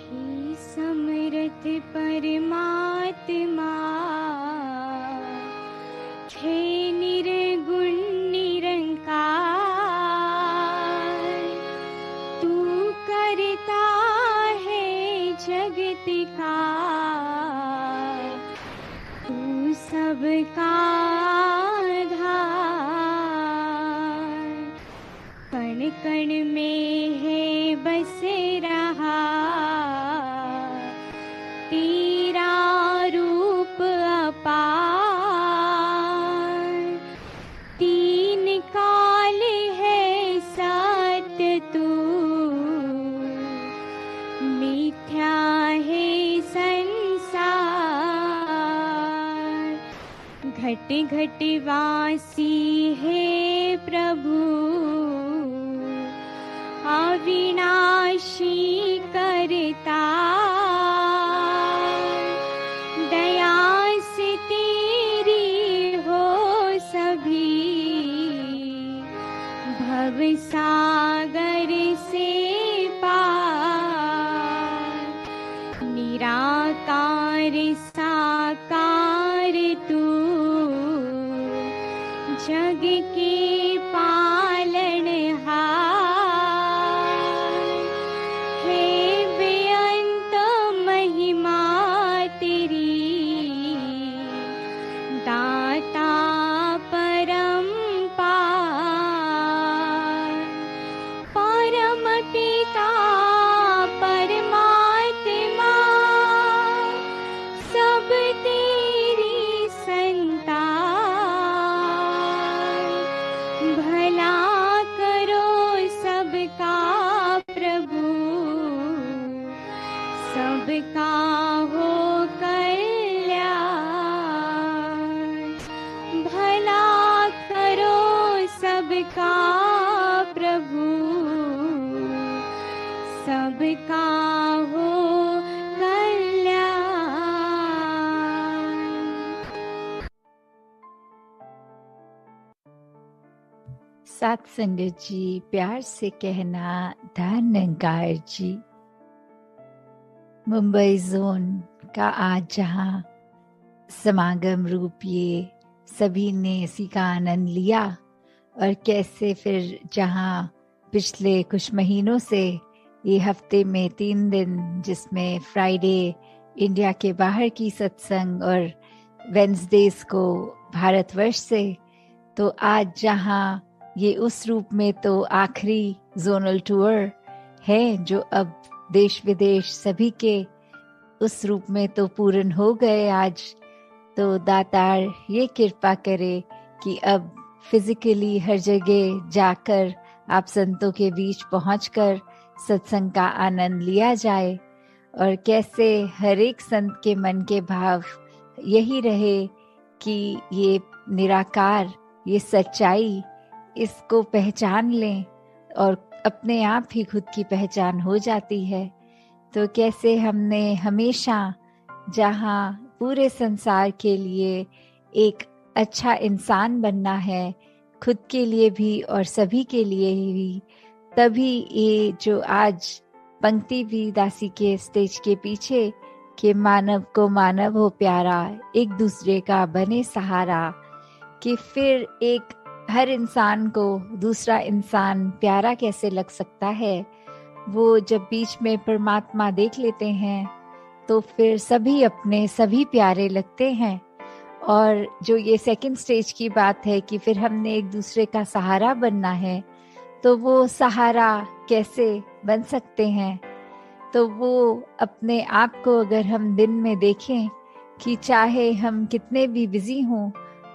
हे समर्थ परमात्मा, हे निर्गुण निरंकार, तू करता है जगत का, तू सबका आधार। कण कण में है बस रहा तेरा रूप अपार। तीन काल है सत्य तू, मिथ्या है संसार। घट घट वासी है प्रभु, अविनाशी करता। दया से तेरी हो सभी, भव सागर से पार। निराकार साकार तू, जग के पालनहार। हे बेअंत महिमा तेरी, दाता परम्पार। परम पिता परमात्मा, सब तेरी संतान। भला करो सबका प्रभु, सबका हो कल्याण। भला करो सबका प्रभु, सबका हो कल्याण। साथ संगत जी, प्यार से कहना धन्यकार जी। मुंबई जोन का आज जहाँ समागम रूप ये सभी ने इसी का आनंद लिया, और कैसे फिर जहाँ पिछले कुछ महीनों से ये हफ्ते में 3 दिन, जिसमें फ्राइडे इंडिया के बाहर की सत्संग और वेंसडेज को भारतवर्ष से, तो आज जहाँ ये उस रूप में तो आखिरी जोनल टूर है जो अब देश विदेश सभी के उस रूप में तो पूर्ण हो गए आज। तो दातार ये कृपा करे कि अब फिजिकली हर जगह जाकर आप संतों के बीच पहुंचकर सत्संग का आनंद लिया जाए, और कैसे हर एक संत के मन के भाव यही रहे कि ये निराकार, ये सच्चाई, इसको पहचान लें और अपने आप ही खुद की पहचान हो जाती है। तो कैसे हमने हमेशा जहाँ पूरे संसार के लिए एक अच्छा इंसान बनना है, खुद के लिए भी और सभी के लिए भी, तभी ये जो आज पंक्ति भी दासी के स्टेज के पीछे कि मानव को मानव हो प्यारा, एक दूसरे का बने सहारा, कि फिर एक हर इंसान को दूसरा इंसान प्यारा कैसे लग सकता है। वो जब बीच में परमात्मा देख लेते हैं तो फिर सभी अपने सभी प्यारे लगते हैं। और जो ये सेकंड स्टेज की बात है कि फिर हमने एक दूसरे का सहारा बनना है, तो वो सहारा कैसे बन सकते हैं। तो वो अपने आप को अगर हम दिन में देखें कि चाहे हम कितने भी बिजी हों,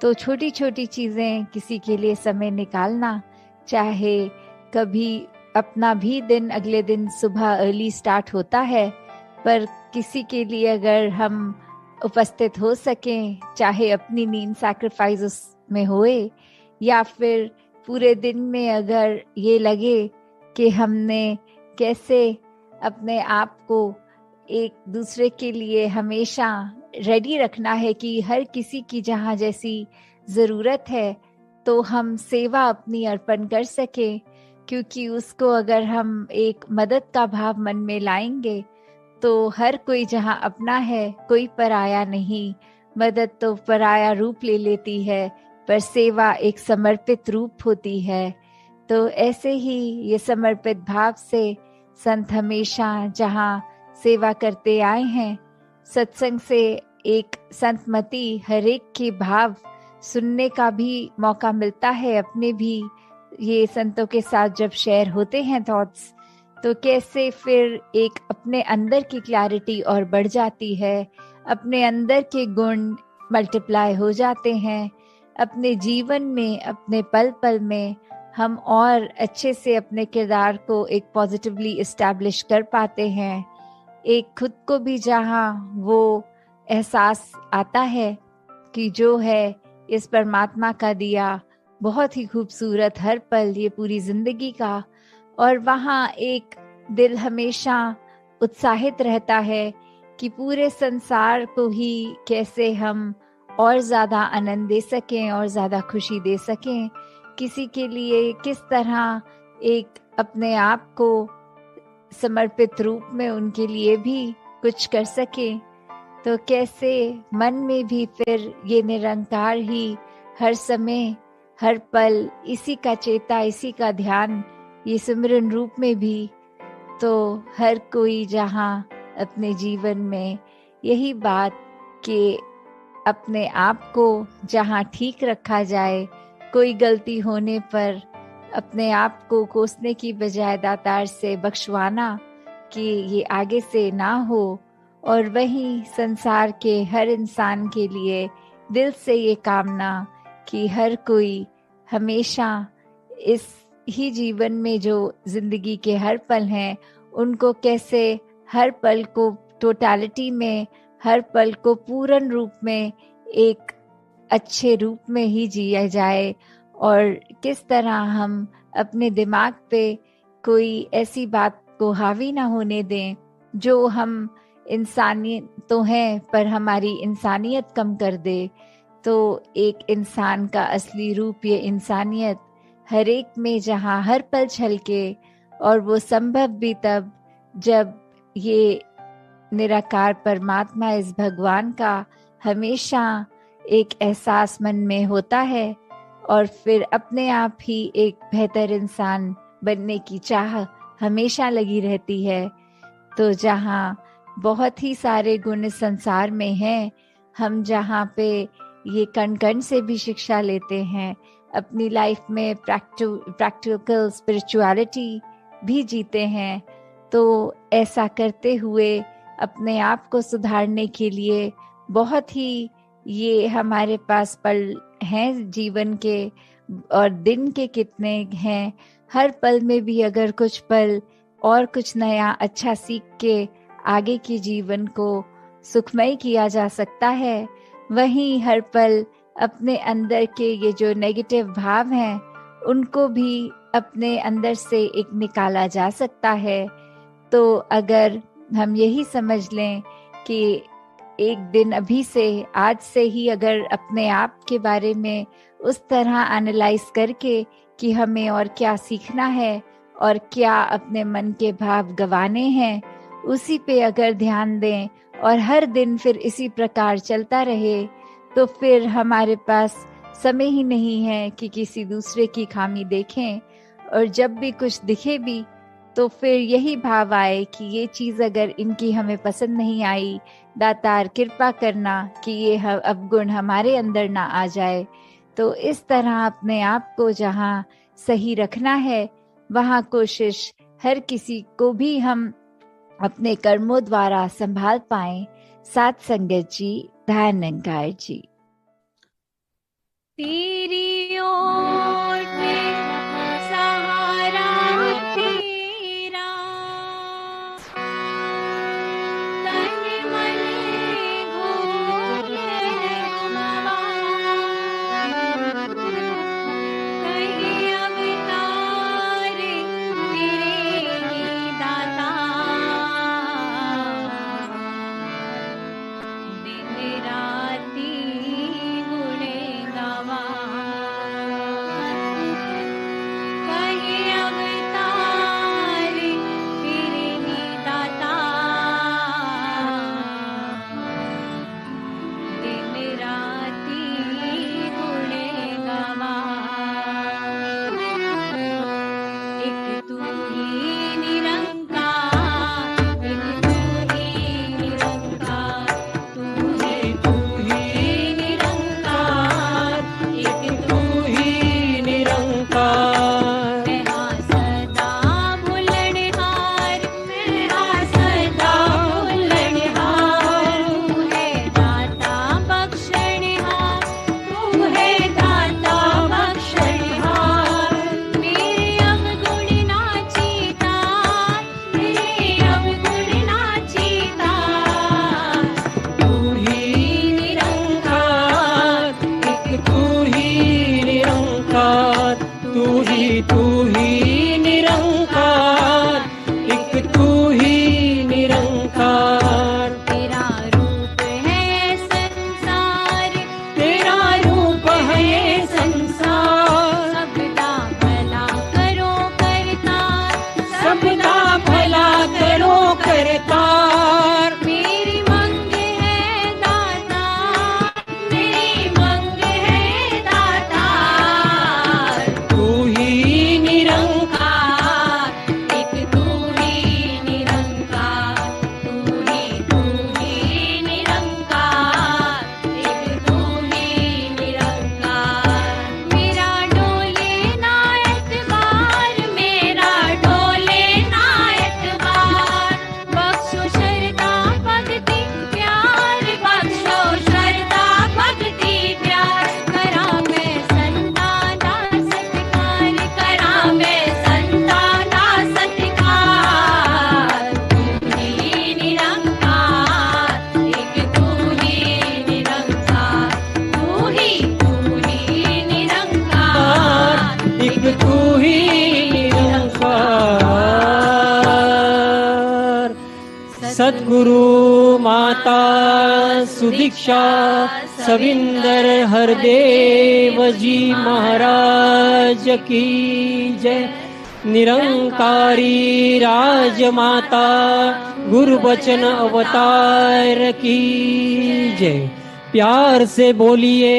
तो छोटी छोटी चीज़ें किसी के लिए समय निकालना, चाहे कभी अपना भी दिन अगले दिन सुबह अर्ली स्टार्ट होता है, पर किसी के लिए अगर हम उपस्थित हो सकें, चाहे अपनी नींद सैक्रिफाइस उसमें होए, या फिर पूरे दिन में अगर ये लगे कि हमने कैसे अपने आप को एक दूसरे के लिए हमेशा रेडी रखना है कि हर किसी की जहाँ जैसी ज़रूरत है तो हम सेवा अपनी अर्पण कर सकें, क्योंकि उसको अगर हम एक मदद का भाव मन में लाएंगे तो हर कोई जहाँ अपना है, कोई पराया नहीं। मदद तो पराया रूप ले लेती है, पर सेवा एक समर्पित रूप होती है। तो ऐसे ही ये समर्पित भाव से संत हमेशा जहाँ सेवा करते आए हैं, सत्संग से एक संतमति हर एक के भाव सुनने का भी मौका मिलता है। अपने भी ये संतों के साथ जब शेयर होते हैं थॉट्स, तो कैसे फिर एक अपने अंदर की क्लैरिटी और बढ़ जाती है, अपने अंदर के गुण मल्टीप्लाई हो जाते हैं। अपने जीवन में, अपने पल पल में हम और अच्छे से अपने किरदार को एक पॉजिटिवली इस्टेब्लिश कर पाते हैं। एक खुद को भी जहाँ वो एहसास आता है कि जो है इस परमात्मा का दिया बहुत ही खूबसूरत हर पल, ये पूरी जिंदगी का, और वहाँ एक दिल हमेशा उत्साहित रहता है कि पूरे संसार को ही कैसे हम और ज़्यादा आनंद दे सकें और ज़्यादा खुशी दे सकें, किसी के लिए किस तरह एक अपने आप को समर्पित रूप में उनके लिए भी कुछ कर सकें। तो कैसे मन में भी फिर ये निरंकार ही हर समय हर पल इसी का चेता, इसी का ध्यान, ये सिमरन रूप में भी। तो हर कोई जहाँ अपने जीवन में यही बात कि अपने आप को जहाँ ठीक रखा जाए, कोई गलती होने पर अपने आप को कोसने की बजाय दातार से बख्शवाना कि ये आगे से ना हो, और वहीं संसार के हर इंसान के लिए दिल से ये कामना कि हर कोई हमेशा इस ही जीवन में जो जिंदगी के हर पल हैं, उनको कैसे हर पल को टोटलिटी में, हर पल को पूर्ण रूप में एक अच्छे रूप में ही जिया जाए, और किस तरह हम अपने दिमाग पे कोई ऐसी बात को हावी ना होने दें जो हम इंसानियत तो हैं पर हमारी इंसानियत कम कर दे। तो एक इंसान का असली रूप ये इंसानियत हर एक में जहाँ हर पल छलके, और वो संभव भी तब जब ये निराकार परमात्मा, इस भगवान का हमेशा एक एहसास मन में होता है, और फिर अपने आप ही एक बेहतर इंसान बनने की चाह हमेशा लगी रहती है। तो जहाँ बहुत ही सारे गुण इस संसार में हैं, हम जहाँ पे ये कण कण से भी शिक्षा लेते हैं, अपनी लाइफ में प्रैक्टिकल स्पिरिचुअलिटी भी जीते हैं, तो ऐसा करते हुए अपने आप को सुधारने के लिए बहुत ही ये हमारे पास पल हैं जीवन के, और दिन के कितने हैं। हर पल में भी अगर कुछ पल और कुछ नया अच्छा सीख के आगे के जीवन को सुखमय किया जा सकता है, वहीं हर पल अपने अंदर के ये जो नेगेटिव भाव हैं उनको भी अपने अंदर से एक निकाला जा सकता है। तो अगर हम यही समझ लें कि एक दिन अभी से, आज से ही अगर अपने आप के बारे में उस तरह एनालाइज करके कि हमें और क्या सीखना है और क्या अपने मन के भाव गंवाने हैं, उसी पे अगर ध्यान दें और हर दिन फिर इसी प्रकार चलता रहे, तो फिर हमारे पास समय ही नहीं है कि किसी दूसरे की खामी देखें, और जब भी कुछ दिखे भी तो फिर यही भाव आए कि ये चीज़ अगर इनकी हमें पसंद नहीं आई, दातार कृपा करना कि ये अवगुण हमारे अंदर ना आ जाए। तो इस तरह अपने आप को जहाँ सही रखना है, वहाँ कोशिश हर किसी को भी हम अपने कर्मों द्वारा संभाल पाएं। साथ संगत जी, ध्यान निरंकार जी। तेरी ओट सहारा तेरा, तन मन घोटे गुमवा, कहीं अवतार तेरे ही दाता, दिन राती गुणे गावा। सद्गुरु माता सुदीक्षा सविंदर हरदेव जी महाराज की जय। निरंकारी राजमाता गुरुबचन अवतार की जय। प्यार से बोलिए।